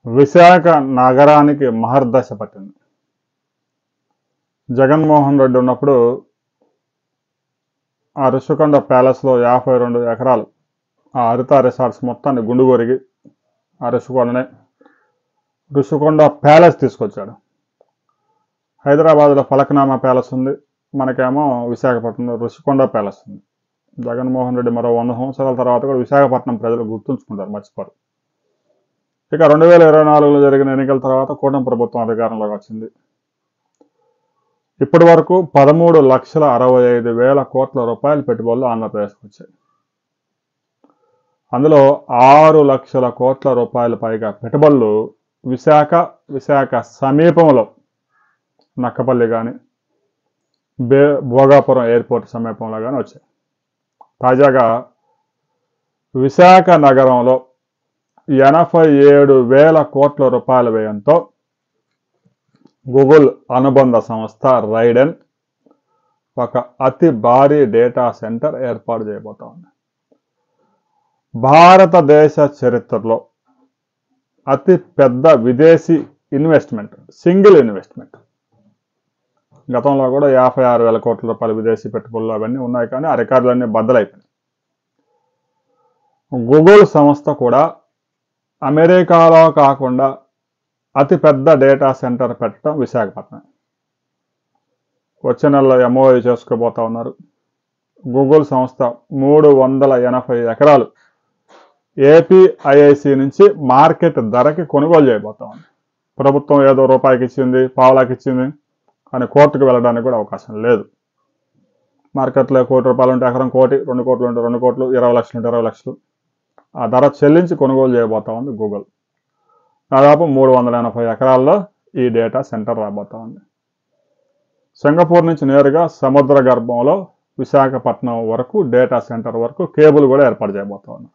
విశాఖ నగరానికి మహర్దశ పట్టింది. జగన్మోహన్ రెడ్డి ఉన్నప్పుడు ఆ ఋషికొండ ప్యాలెస్లో 52 ఎకరాలు ఆ హరిత రిసార్ట్స్ మొత్తాన్ని గుండు కొరిగి ఆ ఋషికొండ ప్యాలెస్ తీసుకొచ్చాడు. హైదరాబాద్లో ఫలక్నామా ప్యాలెస్ ఉంది, మనకేమో విశాఖపట్నంలో ఋషికొండ ప్యాలెస్ ఉంది. జగన్మోహన్ రెడ్డి మరో 100 సంవత్సరాల తర్వాత కూడా విశాఖపట్నం ప్రజలు గుర్తుంచుకుంటారు, మర్చిపోరు. ఇక 2024లో జరిగిన ఎన్నికల తర్వాత కూటమి ప్రభుత్వం అధికారంలోకి వచ్చింది. ఇప్పటి వరకు 13,65,000 కోట్ల రూపాయల పెట్టుబడులు ఆంధ్రప్రదేశ్కి వచ్చాయి. అందులో 6 లక్షల కోట్ల రూపాయల పైగా పెట్టుబడులు విశాఖ సమీపంలో నక్కపల్లి కానీ భోగాపురం ఎయిర్పోర్ట్ సమీపంలో కానీ వచ్చాయి. తాజాగా విశాఖ నగరంలో 87,000 కోట్ల రూపాయల వ్యయంతో గూగుల్ అనుబంధ సంస్థ రైడెన్ ఒక అతి భారీ డేటా సెంటర్ ఏర్పాటు చేయబోతా ఉంది. భారతదేశ చరిత్రలో అతి పెద్ద విదేశీ ఇన్వెస్ట్మెంట్, సింగిల్ ఇన్వెస్ట్మెంట్. గతంలో కూడా 56,000 కోట్ల రూపాయల విదేశీ పెట్టుబడులు అవన్నీ ఉన్నాయి, కానీ ఆ రికార్డులన్నీ బద్దలైపోయినాయి. గూగుల్ సంస్థ కూడా అమెరికాలో కాకుండా అతి పెద్ద డేటా సెంటర్ పెట్టడం విశాఖపట్నం. వచ్చే నెలలో ఎంఓయూ చేసుకోబోతా ఉన్నారు. గూగుల్ సంస్థ 380 ఎకరాలు ఏపీఐఐసి నుంచి మార్కెట్ ధరకి కొనుగోలు చేయబోతా ఉంది. ప్రభుత్వం ఏదో రూపాయికి ఇచ్చింది, పావలాకి ఇచ్చింది అని కోర్టుకు వెళ్ళడానికి కూడా అవకాశం లేదు. మార్కెట్లో ₹1 కోటి ఉంటే ఎకరం కోటి, 2 కోట్లు ఉంటే 2 కోట్లు, 20 లక్షలు ఉంటే 20 లక్షలు ఆ ధర చెల్లించి కొనుగోలు చేయబోతా ఉంది గూగుల్. దాదాపు 380 ఎకరాల్లో ఈ డేటా సెంటర్ రాబోతా ఉంది. సింగపూర్ నుంచి నేరుగా సముద్ర గర్భంలో విశాఖపట్నం వరకు డేటా సెంటర్ వరకు కేబుల్ కూడా ఏర్పాటు చేయబోతా ఉంది.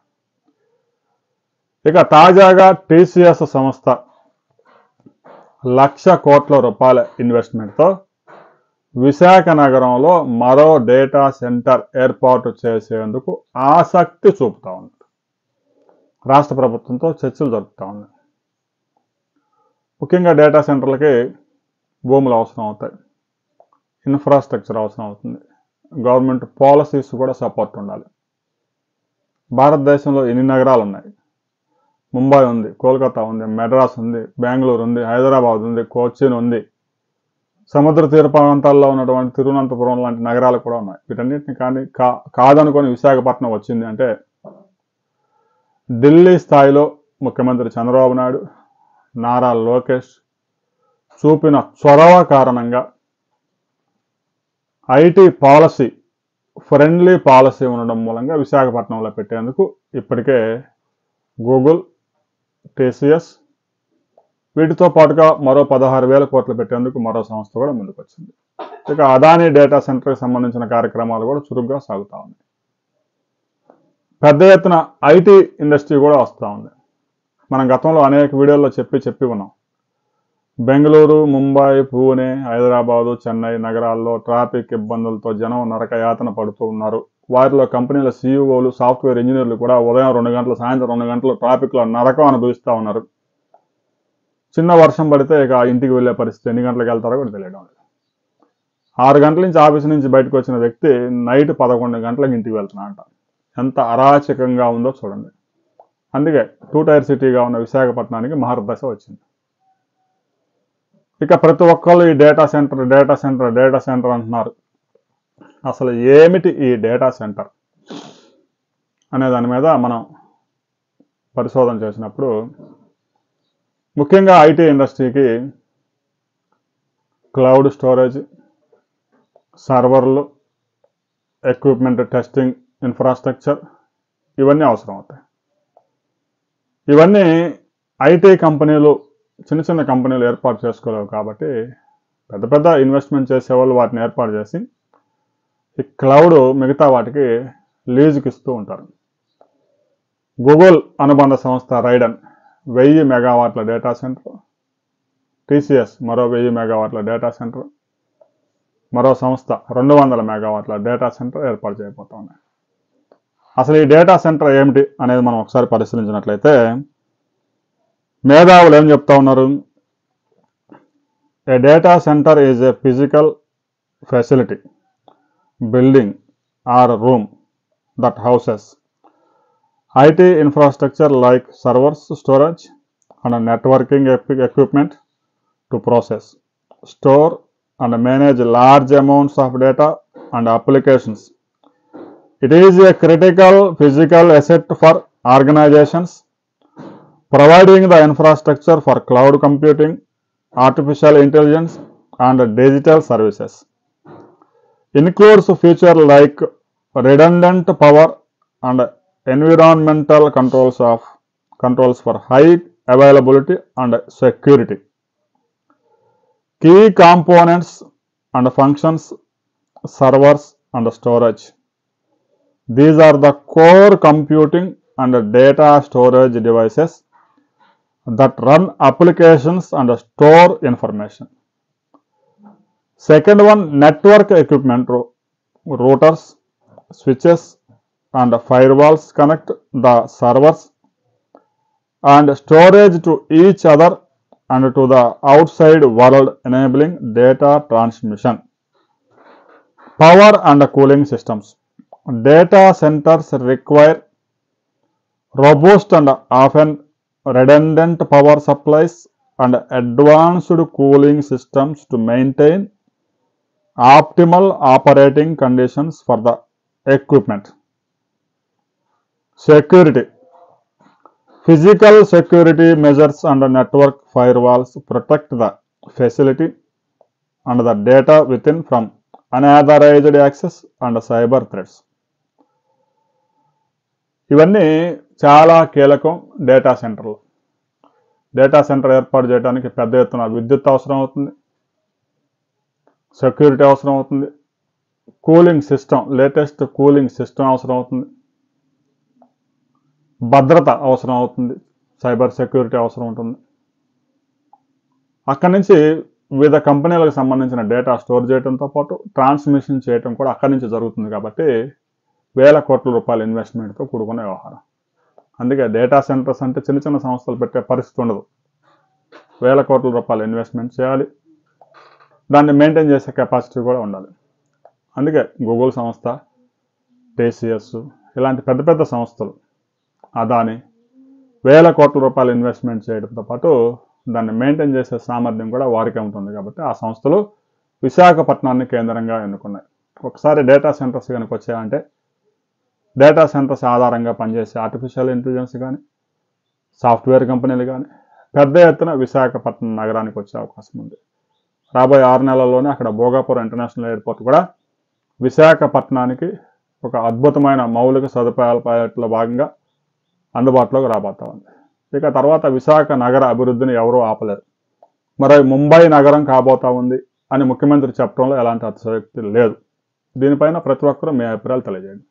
ఇక తాజాగా టీసీఎస్ సంస్థ 1,00,000 కోట్ల రూపాయల ఇన్వెస్ట్మెంట్తో విశాఖ నగరంలో మరో డేటా సెంటర్ ఏర్పాటు చేసేందుకు ఆసక్తి చూపుతా ఉంది. రాష్ట్ర ప్రభుత్వంతో చర్చలు జరుపుతా ఉంది. ముఖ్యంగా డేటా సెంటర్లకి భూములు అవసరం అవుతాయి, ఇన్ఫ్రాస్ట్రక్చర్ అవసరం అవుతుంది, గవర్నమెంట్ పాలసీస్ కూడా సపోర్ట్ ఉండాలి. భారతదేశంలో ఎన్ని నగరాలు ఉన్నాయి? ముంబై ఉంది, కోల్కతా ఉంది, మెడ్రాస్ ఉంది, బెంగళూరు ఉంది, హైదరాబాద్ ఉంది, కోచిన్ ఉంది, సముద్ర తీర ప్రాంతాల్లో ఉన్నటువంటి తిరువనంతపురం లాంటి నగరాలు కూడా ఉన్నాయి. వీటన్నిటిని కాదనుకొని విశాఖపట్నం వచ్చింది అంటే ఢిల్లీ స్థాయిలో ముఖ్యమంత్రి చంద్రబాబు నాయుడు, నారా లోకేష్ చూపిన చొరవ కారణంగా ఐటీ పాలసీ, ఫ్రెండ్లీ పాలసీ ఉండడం మూలంగా విశాఖపట్నంలో పెట్టేందుకు ఇప్పటికే గూగుల్, టీసీఎస్ వీటితో పాటుగా మరో 16,000 కోట్లు పెట్టేందుకు మరో సంస్థ కూడా ముందుకు వచ్చింది. ఇక అదానీ డేటా సెంటర్కి సంబంధించిన కార్యక్రమాలు కూడా చురుగ్గా సాగుతూ ఉన్నాయి. పెద్ద ఎత్తున ఐటీ ఇండస్ట్రీ కూడా వస్తూ ఉంది. మనం గతంలో అనేక వీడియోల్లో చెప్పి ఉన్నాం. బెంగళూరు, ముంబై, పూణే, హైదరాబాదు, చెన్నై నగరాల్లో ట్రాఫిక్ ఇబ్బందులతో జనం నరకయాతన పడుతూ ఉన్నారు. వారిలో కంపెనీల సీఈఓలు, సాఫ్ట్వేర్ ఇంజనీర్లు కూడా ఉదయం 2 గంటలు, సాయంత్రం 2 గంటలు ట్రాఫిక్లో నరకం అనుభవిస్తూ ఉన్నారు. చిన్న వర్షం పడితే ఇక ఇంటికి వెళ్ళే పరిస్థితి, ఎన్ని గంటలకు వెళ్తారో కూడా తెలియడం లేదు. 6 గంటల నుంచి ఆఫీసు నుంచి బయటకు వచ్చిన వ్యక్తి నైట్ 11 గంటలకు ఇంటికి వెళ్తున్నాడంట. ఎంత అరాచకంగా ఉందో చూడండి. అందుకే 2 టైర్ సిటీగా ఉన్న విశాఖపట్నానికి మహర్దశ వచ్చింది. ఇక ప్రతి ఒక్కళ్ళు ఈ డేటా సెంటర్ అంటున్నారు. అసలు ఏమిటి ఈ డేటా సెంటర్ అనే దాని మీద మనం పరిశోధన చేసినప్పుడు ముఖ్యంగా ఐటీ ఇండస్ట్రీకి క్లౌడ్ స్టోరేజ్, సర్వర్లు, ఎక్విప్మెంట్, టెస్టింగ్, ఇన్ఫ్రాస్ట్రక్చర్ ఇవన్నీ అవసరం అవుతాయి. ఇవన్నీ ఐటీ కంపెనీలు, చిన్న చిన్న కంపెనీలు ఏర్పాటు చేసుకోలేవు. కాబట్టి పెద్ద పెద్ద ఇన్వెస్ట్మెంట్ చేసేవాళ్ళు వాటిని ఏర్పాటు చేసి ఈ క్లౌడ్ మిగతా వాటికి లీజుకి ఇస్తూ ఉంటారు. గూగుల్ అనుబంధ సంస్థ రైడెన్ 1000 మెగావాట్ల డేటా సెంటర్, టీసీఎస్ మరో 1000 మెగావాట్ల డేటా సెంటర్, మరో సంస్థ 200 మెగావాట్ల డేటా సెంటర్ ఏర్పాటు చేయబోతా ఉన్నాయి. అసలు ఈ డేటా సెంటర్ ఏమిటి అనేది మనం ఒకసారి పరిశీలించినట్లయితే మేధావులు ఏం చెప్తా ఉన్నారు? A data centre is a physical facility, building or room that houses IT infrastructure like servers, storage, and networking equipment to process, store, and manage large amounts of data and applications. It is a critical physical asset for organizations, providing the infrastructure for cloud computing, artificial intelligence, and digital services. Includes features like redundant power and environmental controls for high availability and security. Key components and functions: servers and storage. These are the core computing and data storage devices that run applications and store information. Second one, network equipment: routers, switches, and firewalls connect the servers and storage to each other and to the outside world, enabling data transmission. Power and cooling systems. Data centers require robust and often redundant power supplies and advanced cooling systems to maintain optimal operating conditions for the equipment. Security. Physical security measures and network firewalls protect the facility and the data within from unauthorized access and cyber threats. ఇవన్నీ చాలా కీలకం data సెంటర్లు. Data centre ఏర్పాటు చేయడానికి పెద్ద ఎత్తున విద్యుత్ అవసరం అవుతుంది, సెక్యూరిటీ అవసరం అవుతుంది, cooling system, latest cooling system అవసరం అవుతుంది, భద్రత అవసరం అవుతుంది, సైబర్ సెక్యూరిటీ అవసరం ఉంటుంది. అక్కడి నుంచి వివిధ కంపెనీలకు సంబంధించిన డేటా స్టోర్ చేయడంతో పాటు ట్రాన్స్మిషన్ చేయడం కూడా అక్కడి నుంచి జరుగుతుంది. కాబట్టి వేల కోట్ల రూపాయల ఇన్వెస్ట్మెంట్తో కూడుకున్న వ్యవహారం. అందుకే డేటా సెంటర్స్ అంటే చిన్న చిన్న సంస్థలు పెట్టే పరిస్థితి ఉండదు. వేల కోట్ల రూపాయల ఇన్వెస్ట్మెంట్ చేయాలి, దాన్ని మెయింటైన్ చేసే కెపాసిటీ కూడా ఉండాలి. అందుకే గూగుల్ సంస్థ, TCS ఇలాంటి పెద్ద పెద్ద సంస్థలు, అదాని వేల కోట్ల రూపాయలు ఇన్వెస్ట్మెంట్ చేయడంతో పాటు దాన్ని మెయింటైన్ చేసే సామర్థ్యం కూడా వారికే ఉంటుంది. కాబట్టి ఆ సంస్థలు విశాఖపట్నాన్ని కేంద్రంగా ఎన్నుకున్నాయి. ఒకసారి డేటా సెంటర్స్ కనుక వచ్చాయంటే డేటా సెంటర్స్ ఆధారంగా పనిచేసే ఆర్టిఫిషియల్ ఇంటెలిజెన్స్ కానీ, సాఫ్ట్వేర్ కంపెనీలు కానీ పెద్ద ఎత్తున విశాఖపట్నం నగరానికి వచ్చే అవకాశం ఉంది. రాబోయే 6 నెలల్లోనే అక్కడ భోగాపురం ఇంటర్నేషనల్ ఎయిర్పోర్ట్ కూడా విశాఖపట్నానికి ఒక అద్భుతమైన మౌలిక సదుపాయాల భాగంగా అందుబాటులోకి రాబోతా ఉంది. ఇక తర్వాత విశాఖ నగర అభివృద్ధిని ఎవరూ ఆపలేరు. మరి ముంబై నగరం కాబోతా ఉంది అని ముఖ్యమంత్రి చెప్పడంలో ఎలాంటి అతిశయోక్తి లేదు. దీనిపైన ప్రతి ఒక్కరూ మీ అభిప్రాయాలు తెలియజేయండి.